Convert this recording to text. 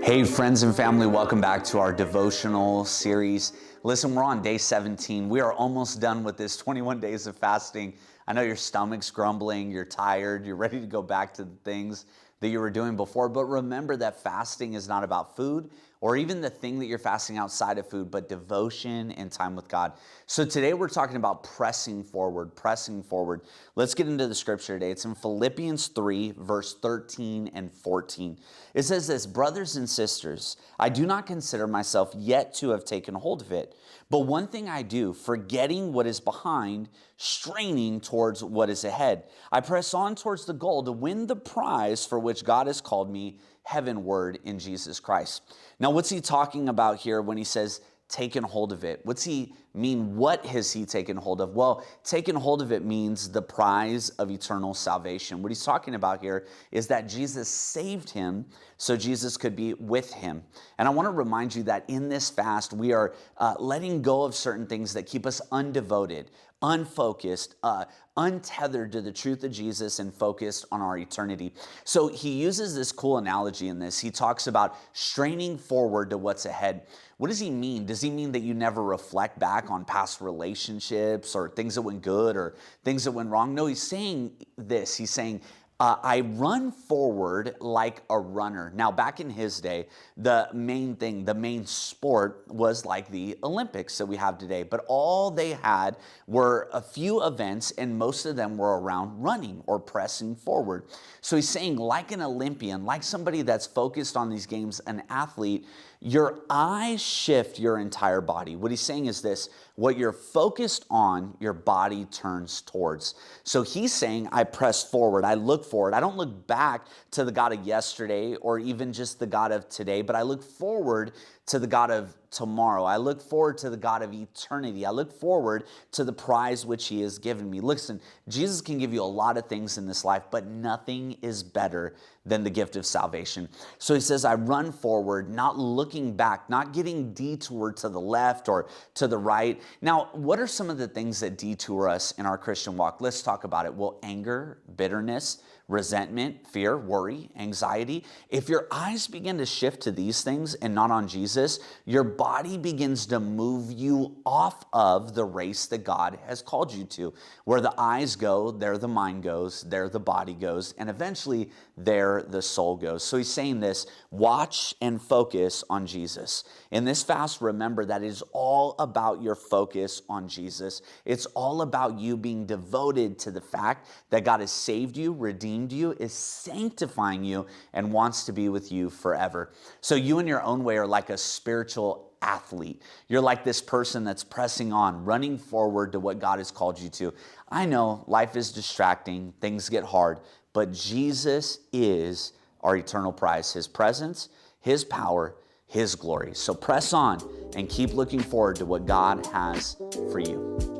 Hey friends and family, welcome back to our devotional series. Listen, we're on day 17. We are almost done with this 21 days of fasting. I know your stomach's grumbling, you're tired, you're ready to go back to the things that you were doing before, but remember that fasting is not about food or even the thing that you're fasting outside of food, but devotion and time with God. So today we're talking about pressing forward, pressing forward. Let's get into the scripture today. It's in Philippians 3, verse 13 and 14. It says this, brothers and sisters, I do not consider myself yet to have taken hold of it. But one thing I do, forgetting what is behind, straining towards what is ahead. I press on towards the goal to win the prize for which God has called me heavenward in Jesus Christ. Now, what's he talking about here when he says taken hold of it? What's he mean? What has he taken hold of? Well, taken hold of it means the prize of eternal salvation. What he's talking about here is that Jesus saved him so Jesus could be with him. And I want to remind you that in this fast, we are letting go of certain things that keep us undevoted, unfocused, untethered to the truth of Jesus and focused on our eternity. So he uses this cool analogy in this. He talks about straining forward to what's ahead. What does he mean? Does he mean that you never reflect back on past relationships or things that went good or things that went wrong? No, he's saying this. He's saying, I run forward like a runner. Now, back in his day, the main sport was like the Olympics that we have today. But all they had were a few events, and most of them were around running or pressing forward. So he's saying, like an Olympian, like somebody that's focused on these games, an athlete, your eyes shift your entire body. What he's saying is this, what you're focused on, your body turns towards. So he's saying, I press forward, I look forward. I don't look back to the God of yesterday or even just the God of today, but I look forward to the God of tomorrow. I look forward to the God of eternity. I look forward to the prize which he has given me. Listen, Jesus can give you a lot of things in this life, but nothing is better than the gift of salvation. So he says, I run forward, not looking back, not getting detoured to the left or to the right. Now, what are some of the things that detour us in our Christian walk? Let's talk about it. Well, anger, bitterness, resentment, fear, worry, anxiety. If your eyes begin to shift to these things and not on Jesus, your body begins to move you off of the race that God has called you to. Where the eyes go, there the mind goes, there the body goes, and eventually there the soul goes. So he's saying this, watch and focus on Jesus. In this fast, remember that it is all about your focus on Jesus. It's all about you being devoted to the fact that God has saved you, redeemed you, is sanctifying you, and wants to be with you forever. So you in your own way are like a spiritual athlete. You're like this person that's pressing on, running forward to what God has called you to. I know life is distracting, things get hard, but Jesus is our eternal prize, his presence, his power, his glory. So press on and keep looking forward to what God has for you.